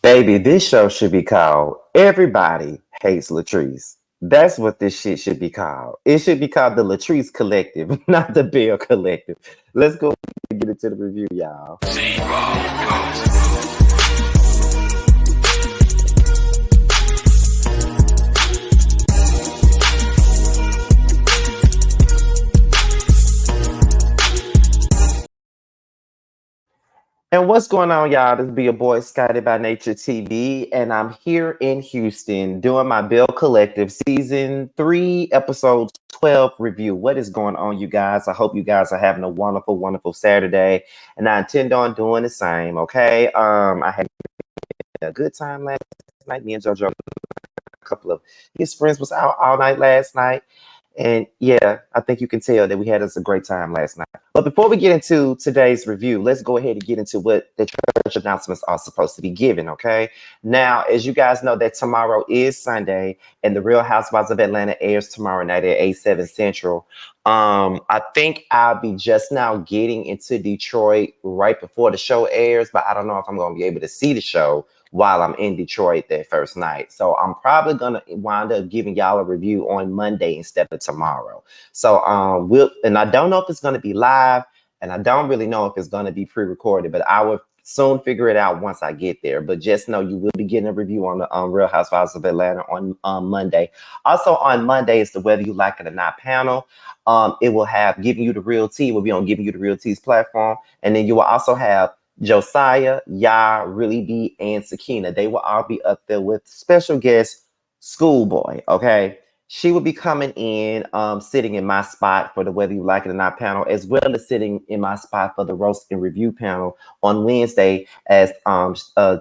Baby, this show should be called Everybody Hates Latrice. That's what this shit should be called. It should be called the Latrice Collective, not the Belle Collective. Let's go and get into the review, y'all. And what's going on, y'all? This be your boy Scotty by Nature TV, and I'm here in Houston doing my Belle Collective Season 3, Episode 12 review. What is going on, you guys? I hope you guys are having a wonderful, wonderful Saturday, and I intend on doing the same, okay? I had a good time last night. Me and JoJo, a couple of his friends was out all night last night. And yeah, I think you can tell that we had us a great time last night. But before we get into today's review, let's go ahead and get into what the church announcements are supposed to be given, okay? Now, as you guys know, that tomorrow is Sunday, and The Real Housewives of Atlanta airs tomorrow night at 8/7 Central. I think I'll be just now getting into Detroit right before the show airs, but I don't know if I'm going to be able to see the show while I'm in Detroit that first night. So I'm probably gonna wind up giving y'all a review on Monday instead of tomorrow. So and I don't know if it's gonna be live, and I don't really know if it's gonna be pre-recorded, but I will soon figure it out once I get there. But just know you will be getting a review on the Real Housewives of Atlanta on Monday. Also on Monday is the Whether You Like It or Not panel. It will have Giving You the Real Tea. Will be on Giving You the Real Tea's platform, and then you will also have Josiah, Yah, Really B, and Sakina. They will all be up there with special guest Schoolboy. Okay, she will be coming in, sitting in my spot for the Whether You Like It or Not panel, as well as sitting in my spot for the Roast and Review panel on Wednesday, as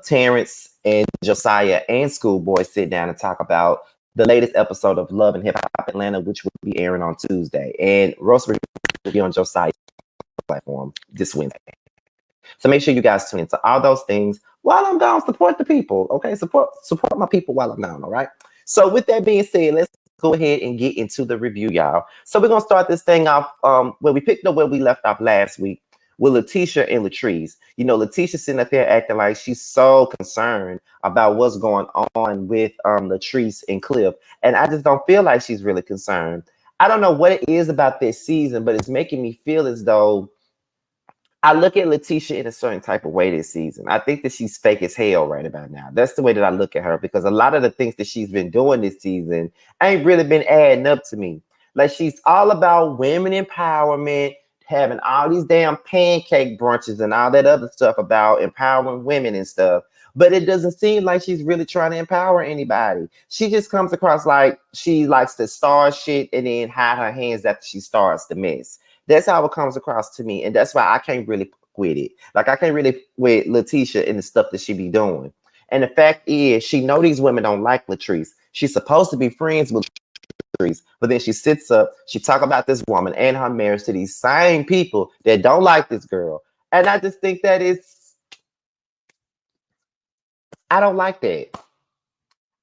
Terrence and Josiah and Schoolboy sit down and talk about the latest episode of Love and Hip Hop Atlanta, which will be airing on Tuesday, and Roast and Review will be on Josiah's platform this Wednesday. So make sure you guys tune into all those things while I'm gone. Support the people, okay? Support my people while I'm gone, all right? So with that being said, let's go ahead and get into the review, y'all. So we're gonna start this thing off where we picked up where we left off last week with Letitia and Latrice. You know, Letitia sitting up there acting like she's so concerned about what's going on with Latrice and Cliff, and I just don't feel like she's really concerned. I don't know what it is about this season, but it's making me feel as though I look at Letitia in a certain type of way this season. I think that she's fake as hell right about now. That's the way that I look at her, because a lot of the things that she's been doing this season ain't really been adding up to me. Like, she's all about women empowerment, having all these damn pancake brunches and all that other stuff about empowering women and stuff. But it doesn't seem like she's really trying to empower anybody. She just comes across like she likes to start shit and then hide her hands after she starts the mess. That's how it comes across to me. And that's why I can't really quit it. Like, I can't really with Letitia and the stuff that she be doing. And the fact is, she know these women don't like Latrice. She's supposed to be friends with Latrice, but then she sits up, she talk about this woman and her marriage to these same people that don't like this girl. And I just think that I don't like that.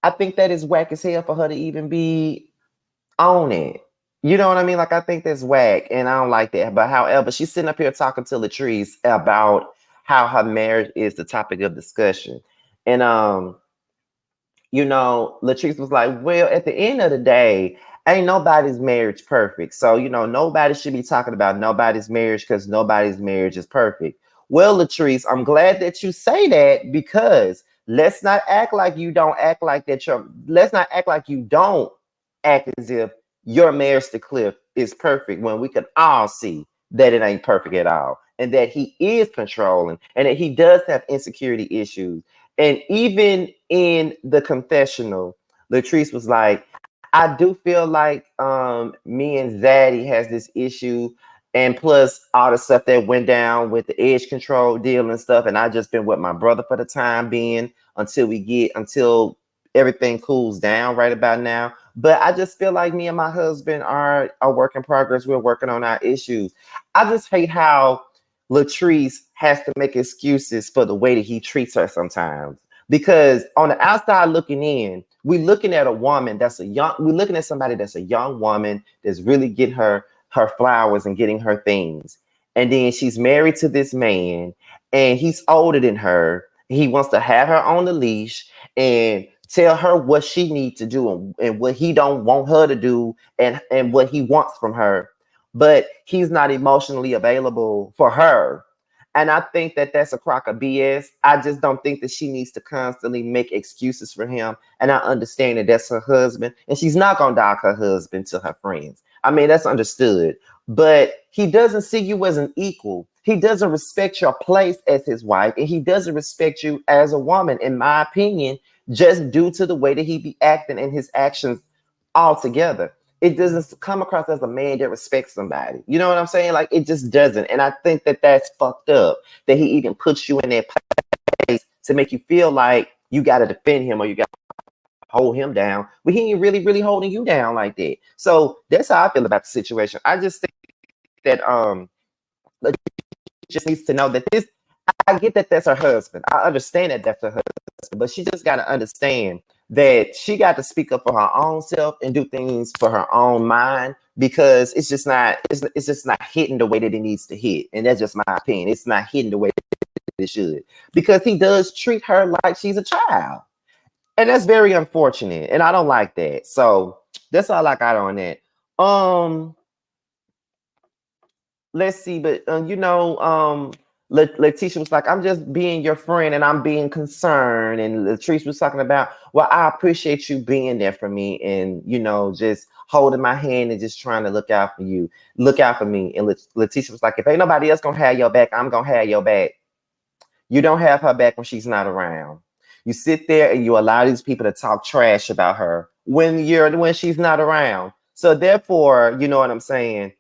I think that is whack as hell for her to even be on it. You know what I mean? Like, I think that's whack, and I don't like that. But however, she's sitting up here talking to Latrice about how her marriage is the topic of discussion. And you know, Latrice was like, well, at the end of the day, ain't nobody's marriage perfect. So, you know, nobody should be talking about nobody's marriage because nobody's marriage is perfect. Well, Latrice, I'm glad that you say that, because let's not act like you don't act like that. Let's not act like you don't act as if your marriage to Cliff is perfect, when we can all see that it ain't perfect at all, and that he is controlling, and that he does have insecurity issues. And even in the confessional, Latrice was like, I do feel like me and Zaddy has this issue, and plus all the stuff that went down with the edge control deal and stuff, and I just been with my brother for the time being until everything cools down right about now. But I just feel like me and my husband are a work in progress. We're working on our issues. I just hate how Latrice has to make excuses for the way that he treats her sometimes. Because on the outside looking in, we're looking at we're looking at somebody that's a young woman that's really getting her flowers and getting her things. And then she's married to this man, and he's older than her. he wants to have her on the leash and tell her what she needs to do, and what he don't want her to do, and what he wants from her, but he's not emotionally available for her. And I think that that's a crock of BS. I just don't think that she needs to constantly make excuses for him. And I understand that that's her husband, and she's not gonna dog her husband to her friends. I mean, that's understood. But he doesn't see you as an equal. He doesn't respect your place as his wife, and he doesn't respect you as a woman, in my opinion, just due to the way that he be acting and his actions altogether. It doesn't come across as a man that respects somebody. You know what I'm saying? Like, it just doesn't. And I think that that's fucked up, that he even puts you in that place to make you feel like you got to defend him or you got to hold him down, but he ain't really holding you down like that. So that's how I feel about the situation. I just think that just needs to know that this, I get that that's her husband. I understand that that's her husband, but she just got to understand that she got to speak up for her own self and do things for her own mind, because it's just not, it's just not hitting the way that it needs to hit. And that's just my opinion. It's not hitting the way that it should, because he does treat her like she's a child. And that's very unfortunate. And I don't like that. So that's all I got on that. Let's see, but Letitia was like, I'm just being your friend and I'm being concerned. And Latrice was talking about, well, I appreciate you being there for me, and just holding my hand and just trying to look out for you, look out for me. And Letitia was like, if ain't nobody else gonna have your back, I'm gonna have your back. You don't have her back when she's not around. You sit there and you allow these people to talk trash about her when she's not around. So therefore, you know what I'm saying?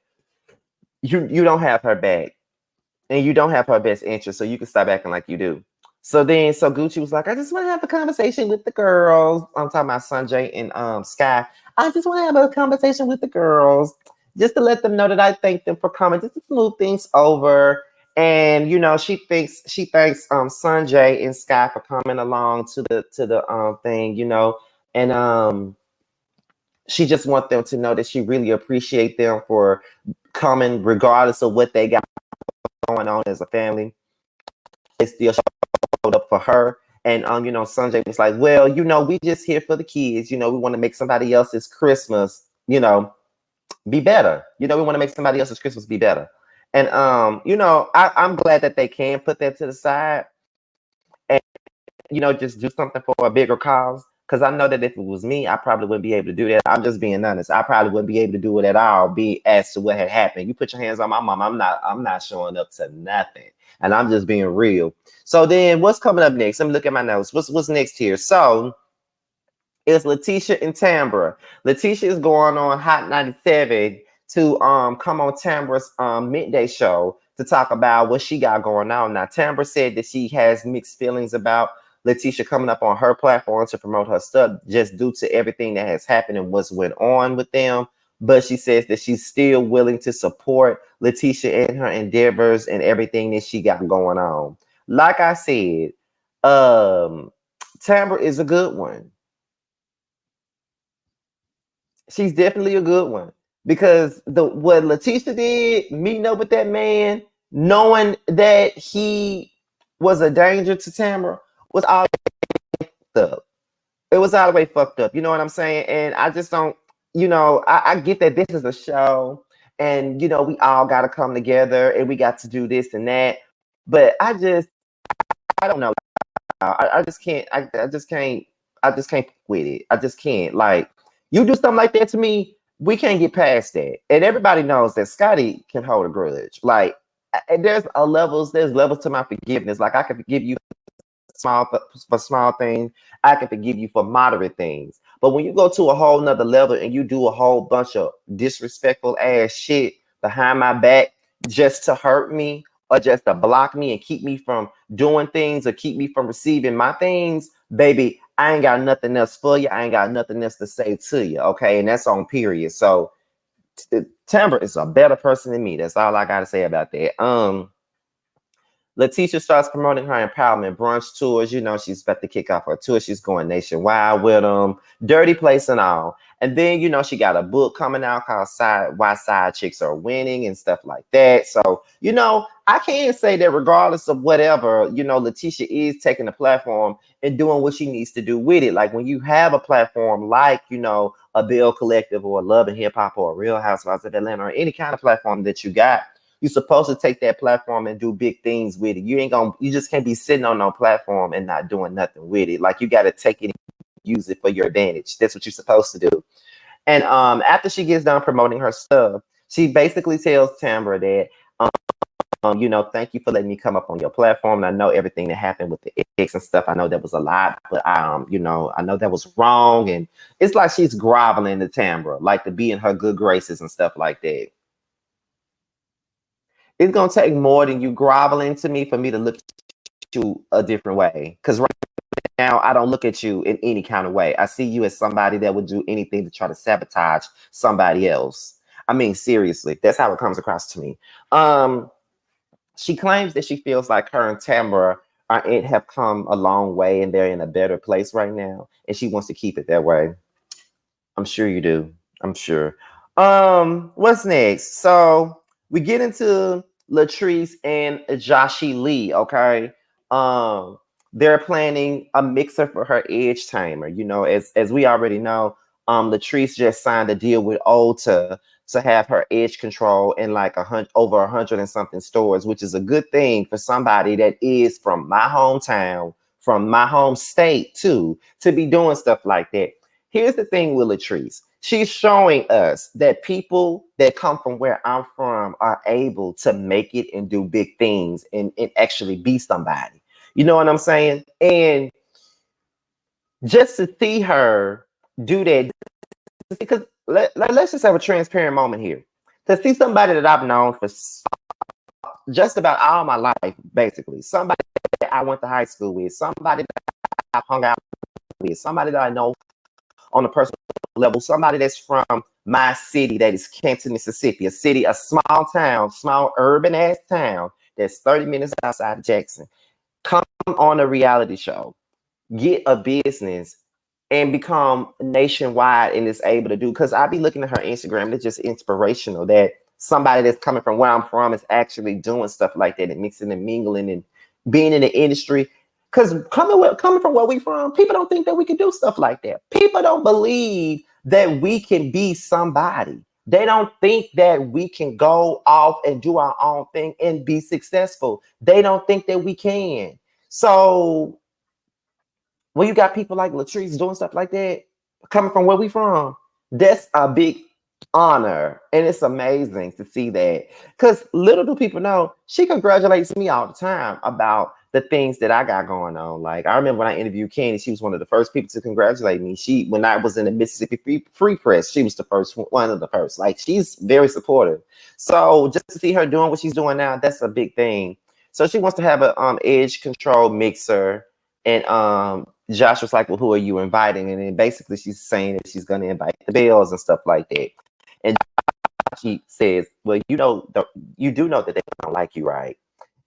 You don't have her back, and you don't have her best interest, so you can stop acting like you do. So Gucci was like, I just want to have a conversation with the girls. I'm talking about Sanjay and Sky. I just want to have a conversation with the girls, just to let them know that I thank them for coming, just to smooth things over. And she thanks Sanjay and Sky for coming along to the thing, and she just wants them to know that she really appreciate them for coming, regardless of what they got going on as a family. They still showed up for her. And Sanjay was like, well, we just here for the kids. We want to make somebody else's Christmas, be better. We want to make somebody else's Christmas be better. And I'm glad that they can put that to the side and just do something for a bigger cause. Because I know that if it was me, I probably wouldn't be able to do that. I'm just being honest. I probably wouldn't be able to do it at all, be as to what had happened. You put your hands on my mom, I'm not showing up to nothing. And I'm just being real. So then what's coming up next? Let me look at my notes. What's next here? So it's Letitia and Tambra. Letitia is going on Hot 97 to come on Tambra's midday show to talk about what she got going on. Now, Tambra said that she has mixed feelings about Letitia coming up on her platform to promote her stuff, just due to everything that has happened and what's went on with them. But she says that she's still willing to support Letitia in her endeavors and everything that she got going on. Like I said, Tambra is a good one. She's definitely a good one, because what Letitia did, meeting up with that man, knowing that he was a danger to Tambra, was all fucked up. It was all the way fucked up. You know what I'm saying? And I just don't, I get that this is a show, and we all got to come together and we got to do this and that. But I don't know. I just can't. I just can't. I just can't with it. I just can't. Like, you do something like that to me, we can't get past that. And everybody knows that Scotty can hold a grudge. Like, there's levels to my forgiveness. Like, I can forgive you for small things. I can forgive you for moderate things. But when you go to a whole nother level and you do a whole bunch of disrespectful ass shit behind my back just to hurt me, or just to block me and keep me from doing things, or keep me from receiving my things, baby, I ain't got nothing else for you. I ain't got nothing else to say to you. Okay. And that's on period. So Tambra is a better person than me. That's all I got to say about that. Letitia starts promoting her empowerment brunch tours. She's about to kick off her tour. She's going nationwide with them. Dirty Place and all. And then, she got a book coming out called Why Side Chicks Are Winning and stuff like that. So, I can say that regardless of whatever, Letitia is taking the platform and doing what she needs to do with it. Like when you have a platform like, a Belle Collective or a Love and Hip Hop or a Real Housewives of Atlanta or any kind of platform that you got, you're supposed to take that platform and do big things with it. You just can't be sitting on no platform and not doing nothing with it. Like you got to take it and use it for your advantage. That's what you're supposed to do. And after she gets done promoting her stuff, she basically tells Tambra that, thank you for letting me come up on your platform. And I know everything that happened with the ex and stuff. I know that was a lot, but I know that was wrong. And it's like she's groveling to Tambra, like to be in her good graces and stuff like that. It's gonna take more than you groveling to me for me to look at you a different way. Because right now, I don't look at you in any kind of way. I see you as somebody that would do anything to try to sabotage somebody else. I mean, seriously, that's how it comes across to me. She claims that she feels like her and Tambra have come a long way and they're in a better place right now. And she wants to keep it that way. I'm sure you do. I'm sure. What's next? So we get into Latrice and Joshie Lee, okay? They're planning a mixer for her edge timer. As we already know, Latrice just signed a deal with Ulta to have her edge control in like over 100 and something stores, which is a good thing for somebody that is from my hometown, from my home state too, to be doing stuff like that. Here's the thing with Latrice. She's showing us that people that come from where I'm from are able to make it and do big things and actually be somebody. You know what I'm saying? And just to see her do that, because let's just have a transparent moment here. To see somebody that I've known for just about all my life, basically, somebody that I went to high school with, somebody that I've hung out with, somebody that I know on a personal level, somebody that's from my city, that is Canton, Mississippi, a small town, small urban ass town that's 30 minutes outside of Jackson, come on a reality show, get a business, and become nationwide and is able to do, because I be looking at her Instagram, it's just inspirational that somebody that's coming from where I'm from is actually doing stuff like that and mixing and mingling and being in the industry. Because coming from where we from, people don't think that we can do stuff like that. People don't believe that we can be somebody. They don't think that we can go off and do our own thing and be successful. They don't think that we can. So when you got people like Latrice doing stuff like that, coming from where we from, that's a big honor. And it's amazing to see that. Because little do people know, she congratulates me all the time about the things that I got going on. Like, I remember when I interviewed Candy, she was one of the first people to congratulate me. When I was in the Mississippi Free Press, she was one of the first. Like, she's very supportive. So just to see her doing what she's doing now, that's a big thing. So she wants to have a edge control mixer. And Josh was like, well, who are you inviting? And then basically she's saying that she's going to invite the Bells and stuff like that. And she says, well, you do know that they don't like you, right?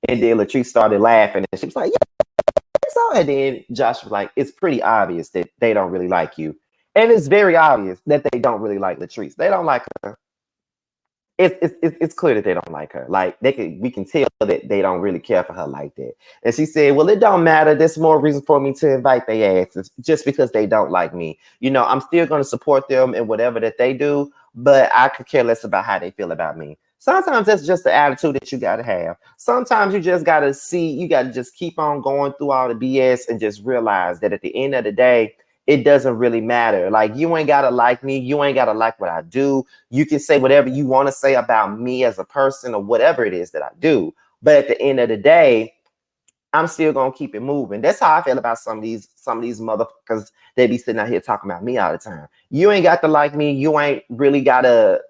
And then Latrice started laughing and she was like, yeah, so. And then Josh was like, it's pretty obvious that they don't really like you. And it's very obvious that they don't really like Latrice. They don't like her. It's clear that they don't like her. Like we can tell that they don't really care for her like that. And she said, well, it don't matter. There's more reason for me to invite their asses just because they don't like me. I'm still going to support them in whatever that they do, but I could care less about how they feel about me. Sometimes that's just the attitude that you got to have. Sometimes you just got to just keep on going through all the BS and just realize that at the end of the day, it doesn't really matter. Like, you ain't got to like me. You ain't got to like what I do. You can say whatever you want to say about me as a person or whatever it is that I do. But at the end of the day, I'm still going to keep it moving. That's how I feel about some of these motherfuckers. They be sitting out here talking about me all the time. You ain't got to like me. You ain't really got to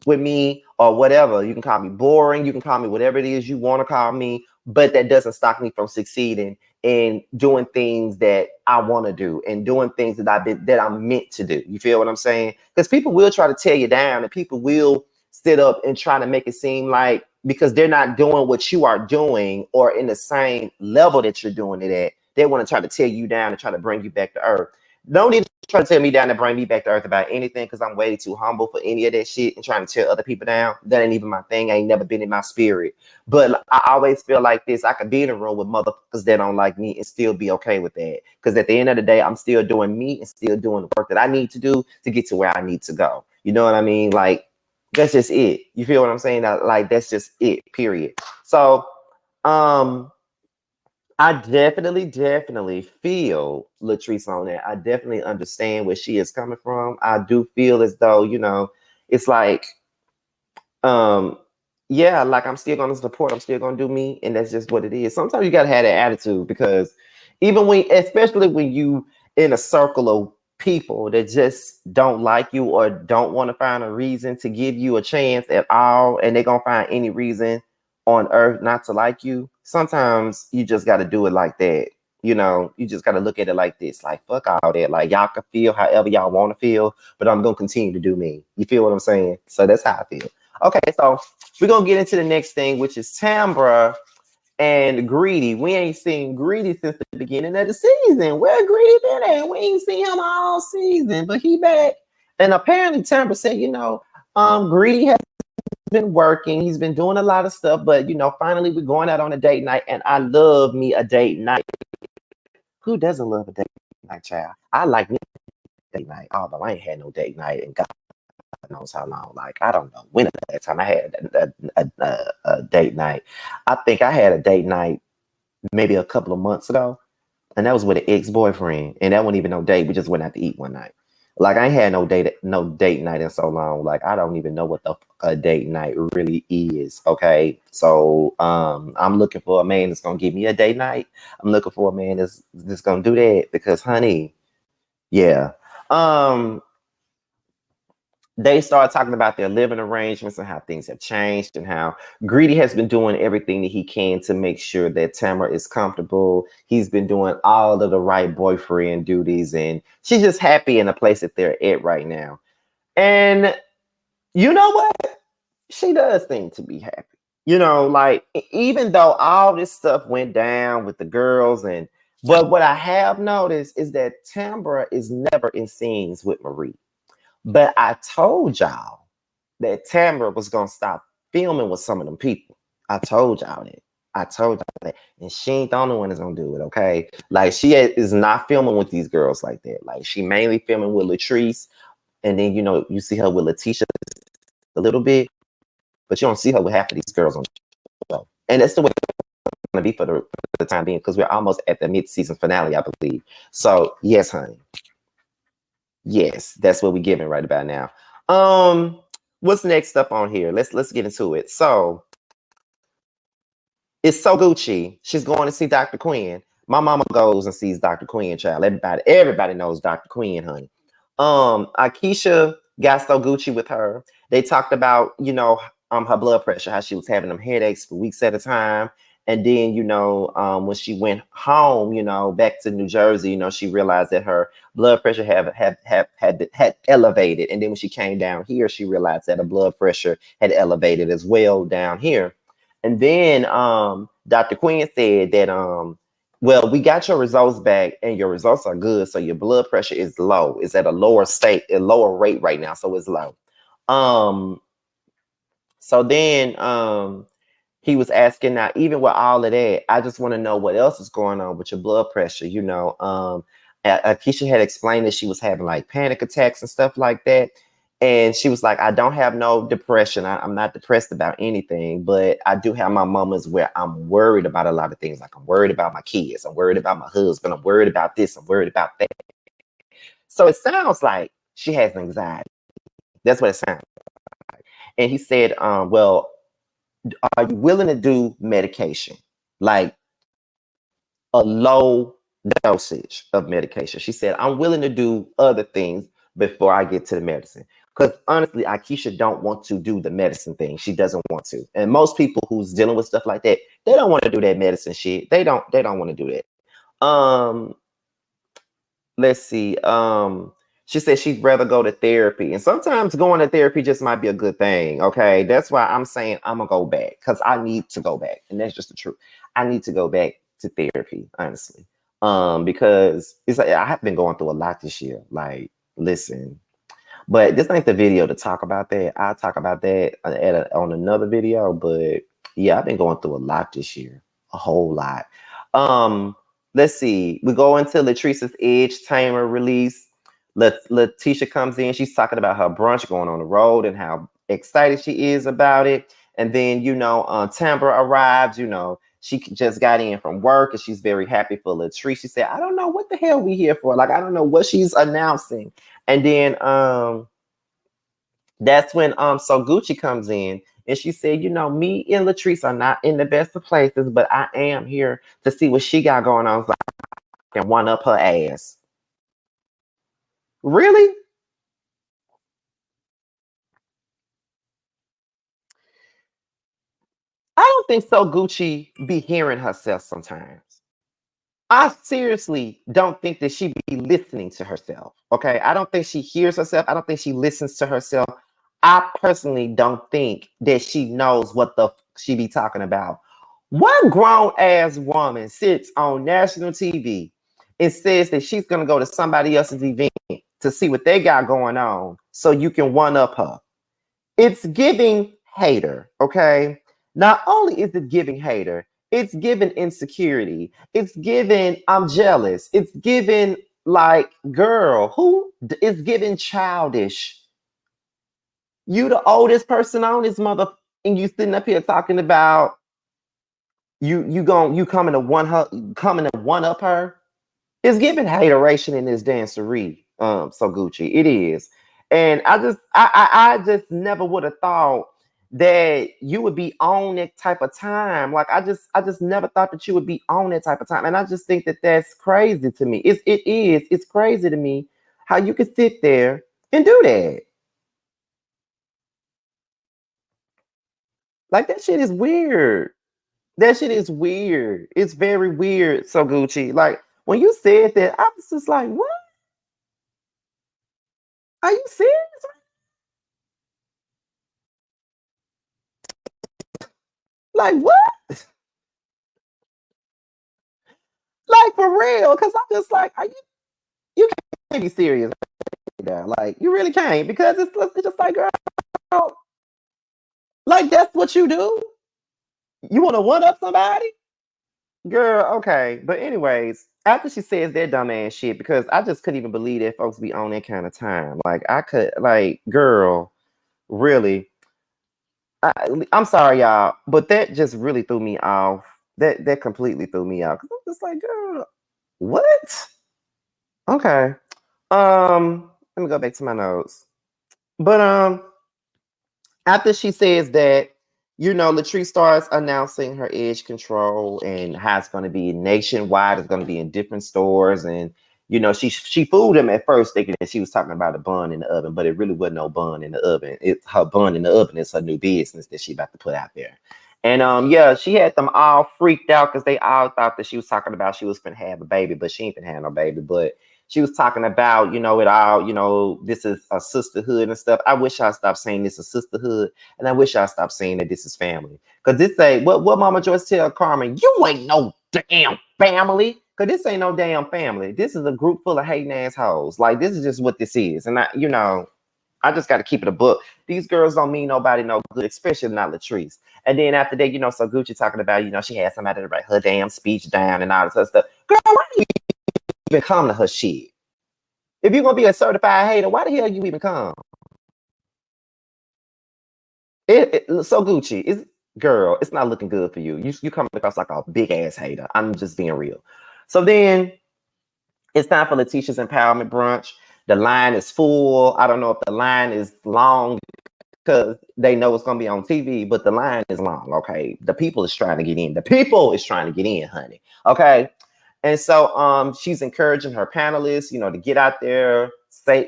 with me or whatever. You can call me boring. You can call me whatever it is you want to call me. But that doesn't stop me from succeeding and doing things that I want to do and doing things that I'm meant to do. You feel what I'm saying? Because people will try to tear you down and people will sit up and try to make it seem like because they're not doing what you are doing or in the same level that you're doing it at, they want to try to tear you down and try to bring you back to earth. No need to try to tell me down and bring me back to earth about anything because I'm way too humble for any of that shit and trying to tear other people down. That ain't even my thing. I ain't never been in my spirit. But I always feel like this. I could be in a room with motherfuckers that don't like me and still be okay with that. Because at the end of the day, I'm still doing me and still doing the work that I need to do to get to where I need to go. You know what I mean? Like, that's just it. You feel what I'm saying? Like, that's just it, period. So, I definitely feel Latrice on that. I definitely understand where she is coming from. I do feel as though, it's like, um, yeah, like I'm still gonna support, I'm still gonna do me, and that's just what it is. Sometimes you gotta have that attitude because especially when you in a circle of people that just don't like you or don't want to find a reason to give you a chance at all, and they're gonna find any reason on earth not to like you. Sometimes you just gotta do it like that. You just gotta look at it like this, like fuck all that. Like y'all can feel however y'all want to feel, but I'm gonna continue to do me. You feel what I'm saying? So that's how I feel. Okay, so we're gonna get into the next thing, which is Tambra and Greedy. We ain't seen Greedy since the beginning of the season. Where Greedy been at? We ain't seen him all season, but he back. And apparently Tambra said, Greedy has been working. He's been doing a lot of stuff, but finally we're going out on a date night, and I love me a date night. Who doesn't love a date night, child? I like me a date night, although I ain't had no date night and God knows how long. Like, I don't know when the last time I had a date night. I think I had a date night maybe a couple of months ago, and that was with an ex-boyfriend, and that wasn't even no date. We just went out to eat one night. Like, I ain't had no date night in so long. Like, I don't even know what a date night really is. Okay, so I'm looking for a man that's gonna give me a date night. I'm looking for a man that's gonna do that because, honey, yeah. They started talking about their living arrangements and how things have changed and how Greedy has been doing everything that he can to make sure that Tamara is comfortable. He's been doing all of the right boyfriend duties, and she's just happy in the place that they're at right now. And you know what? She does seem to be happy. Like, even though all this stuff went down with the girls, but what I have noticed is that Tamara is never in scenes with Marie. But I told y'all that Tamara was gonna stop filming with some of them people. I told y'all that. And she ain't the only one that's gonna do it, okay? Like, she is not filming with these girls like that. Like, she mainly filming with Latrice, and then you see her with Letitia a little bit, but you don't see her with half of these girls on the show. And that's the way it's gonna be for the time being, because we're almost at the mid-season finale, I believe. So yes, honey. Yes, that's what we're giving right about now. What's next up on here? Let's get into it. So it's So Gucci. She's going to see Dr. Quinn. My mama goes and sees Dr. Quinn, child. Everybody knows Dr. Quinn, honey. Akeisha got So Gucci with her. They talked about, her blood pressure, how she was having them headaches for weeks at a time. And then, when she went home, back to New Jersey, she realized that her blood pressure had elevated. And then when she came down here, she realized that her blood pressure had elevated as well down here. And then Dr. Quinn said that, well, we got your results back and your results are good. So your blood pressure is low. It's at a lower rate right now. So it's low. So then he was asking, now, even with all of that, I just want to know what else is going on with your blood pressure. Akeisha had explained that she was having like panic attacks and stuff like that. And she was like, I don't have no depression. I'm not depressed about anything, but I do have my moments where I'm worried about a lot of things. Like, I'm worried about my kids. I'm worried about my husband. I'm worried about this. I'm worried about that. So it sounds like she has anxiety. That's what it sounds like. And he said, well, are you willing to do medication? Like a low dosage of medication. She said, I'm willing to do other things before I get to the medicine. Because honestly, Akeisha don't want to do the medicine thing. She doesn't want to. And most people who's dealing with stuff like that, they don't want to do that medicine shit. They don't want to do that. Let's see. She said she'd rather go to therapy. And sometimes going to therapy just might be a good thing. Okay. That's why I'm saying I'm gonna go back, because I need to go back. And that's just the truth. I need to go back to therapy, honestly. Because it's like I have been going through a lot this year. Like, listen, but this ain't the video to talk about that. I'll talk about that on another video. But yeah, I've been going through a lot this year, a whole lot. Um, let's see. We go into Latrice's Edge Tamer release. Letitia comes in. She's talking about her brunch going on the road and how excited she is about it. And then, Tambra arrives. She just got in from work and she's very happy for Latrice. She said, I don't know what the hell we here for. Like, I don't know what she's announcing. And then that's when So Gucci comes in and she said, me and Latrice are not in the best of places, but I am here to see what she got going on so I can one up her ass. Really? I don't think So Gucci be hearing herself sometimes. I seriously don't think that she be listening to herself. Okay. I don't think she hears herself. I don't think she listens to herself. I personally don't think that she knows what the she be talking about. One grown ass woman sits on national TV and says that she's gonna go to somebody else's event to see what they got going on so you can one up her. It's giving hater, okay? Not only is it giving hater, it's giving insecurity. It's giving I'm jealous. It's giving like girl, who is giving childish. You the oldest person on this mother, and you sitting up here talking about you coming to one up her. It's giving hateration in this dancery. So Gucci, it is. And I just never would have thought that you would be on that type of time. Like I just never thought that you would be on that type of time. And I just think that that's crazy to me. It's crazy to me how you could sit there and do that. Like that shit is weird. That shit is weird. It's very weird. So Gucci, like when you said that, I was just like, what? Are you serious? Like what? Like for real? Because I'm just like, are you can't be serious right now. Like you really can't because it's just like, girl, like that's what you do. You want to one up somebody, girl? Okay, but anyways, after she says that dumbass shit, because I just couldn't even believe that folks be on that kind of time. Like I could, like, girl, really. I'm sorry, y'all, but that just really threw me off. That completely threw me off. 'Cause I'm just like, girl, what? Okay. Let me go back to my notes. But after she says that, Latrice starts announcing her edge control and how it's going to be nationwide. It's going to be in different stores, and she fooled him at first, thinking that she was talking about a bun in the oven, but it really wasn't no bun in the oven. It's her bun in the oven. It's her new business that she about to put out there. And yeah, she had them all freaked out because they all thought that she was talking about she was finna have a baby, but she ain't finna have no baby. But she was talking about, it all, this is a sisterhood and stuff. I wish I stopped saying this is sisterhood, and I wish I stopped saying that this is family. Because this say, what Mama Joyce tell Carmen, you ain't no damn family. Because this ain't no damn family. This is a group full of hating assholes. Like, this is just what this is. And I just got to keep it a book. These girls don't mean nobody no good, especially not Latrice. And then after that, so Gucci talking about, she had somebody to write her damn speech down and all this other stuff. Girl, why do you even come to her shit? If you're gonna be a certified hater, why the hell you even come? So Gucci, girl, it's not looking good for you. You coming across like a big ass hater. I'm just being real. So then it's time for Letitia's empowerment brunch. The line is full. I don't know if the line is long because they know it's gonna be on TV, but the line is long. Okay, the people is trying to get in. The people is trying to get in, honey. Okay. And so she's encouraging her panelists, to get out there, say,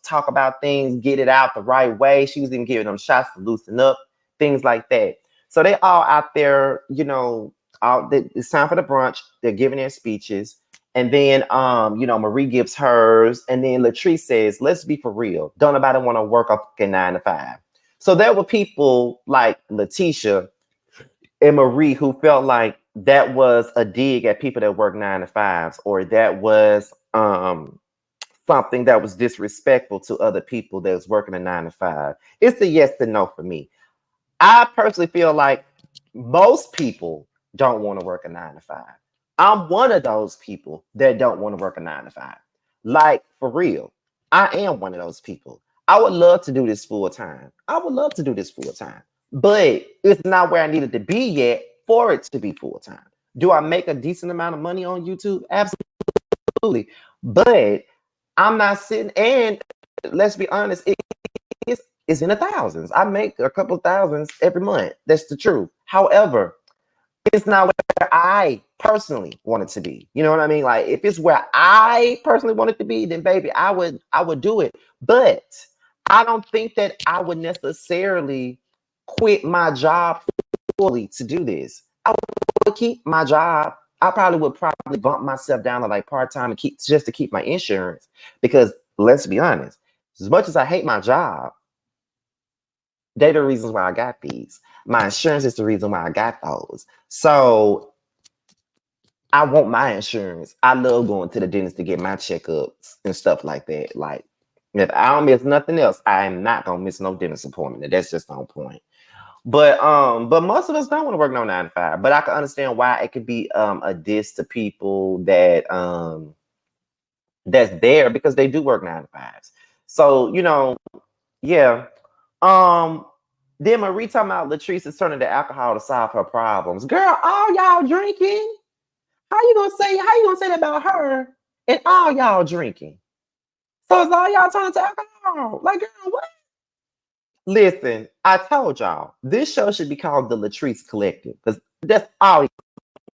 talk about things, get it out the right way. She was even giving them shots to loosen up, things like that. So they all out there, it's time for the brunch. They're giving their speeches. And then, Marie gives hers. And then Latrice says, let's be for real. Don't nobody want to work a fucking 9 to 5. So there were people like Letitia and Marie who felt like that was a dig at people that work 9 to 5s, or that was something that was disrespectful to other people that was working a 9 to 5. It's the yes and no for me. I personally feel like most people don't want to work a 9 to 5. I'm one of those people that don't want to work a 9 to 5. Like, for real. I am one of those people. I would love to do this full time. I would love to do this full time. But it's not where I needed to be yet for it to be full time. Do I make a decent amount of money on YouTube? Absolutely. But I'm not sitting, and let's be honest, it's in the thousands. I make a couple of thousands every month. That's the truth. However, it's not where I personally want it to be. You know what I mean? Like, if it's where I personally want it to be, then baby, I would do it. But I don't think that I would necessarily quit my job fully to do this. I would keep my job. I would probably bump myself down to like part-time and just to keep my insurance. Because let's be honest, as much as I hate my job, they're the reasons why I got these. My insurance is the reason why I got those. So I want my insurance. I love going to the dentist to get my checkups and stuff like that. Like, if I don't miss nothing else, I am not gonna miss no dentist appointment. That's just on point. But most of us don't want to work no 9 to 5. But I can understand why it could be a diss to people that that's there, because they do work 9 to 5s. So, yeah. Then Marie talking about Latrice is turning to alcohol to solve her problems. Girl, all y'all drinking? How you gonna say that about her and all y'all drinking? So it's all y'all turning to alcohol? Like, girl, what? Listen, I told y'all this show should be called the Latrice Collective, because that's all these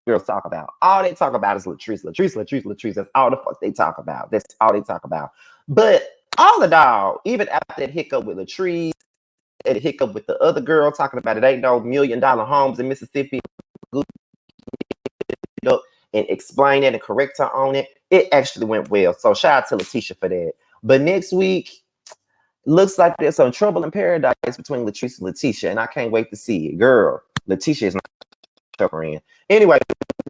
girls talk about. All they talk about is Latrice, Latrice, Latrice, Latrice. That's all the fuck they talk about. That's all they talk about. But all the dog, even after that hiccup with Latrice, and the hiccup with the other girl talking about it ain't no $1 million homes in Mississippi, and explain it and correct her on it, it actually went well. So shout out to Letitia for that. But next week, looks like there's some trouble in paradise between Latrice and Letitia, and I can't wait to see it. Girl, Letitia is not her friend. Anyway,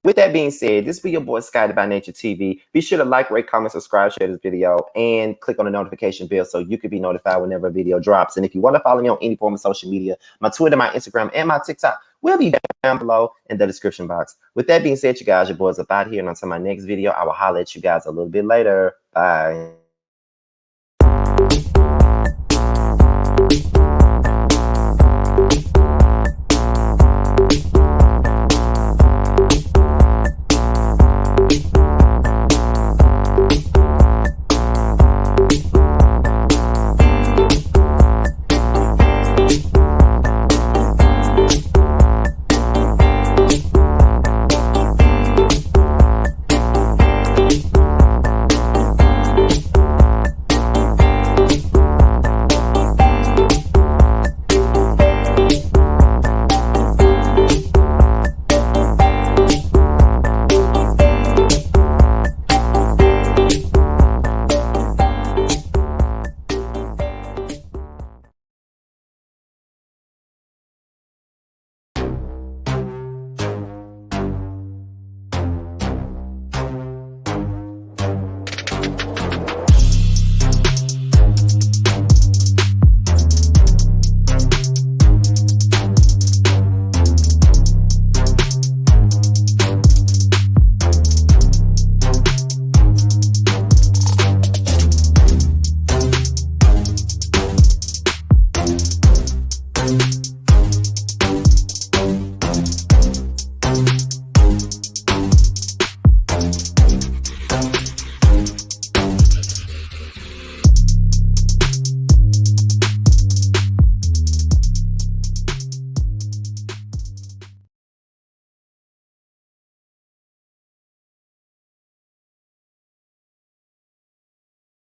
with that being said, this be your boy Skydy by Nature TV. Be sure to like, rate, comment, subscribe, share this video, and click on the notification bell so you can be notified whenever a video drops. And if you want to follow me on any form of social media, my Twitter, my Instagram, and my TikTok will be down below in the description box. With that being said, you guys, your boys up out here, and until my next video, I will holler at you guys a little bit later. Bye.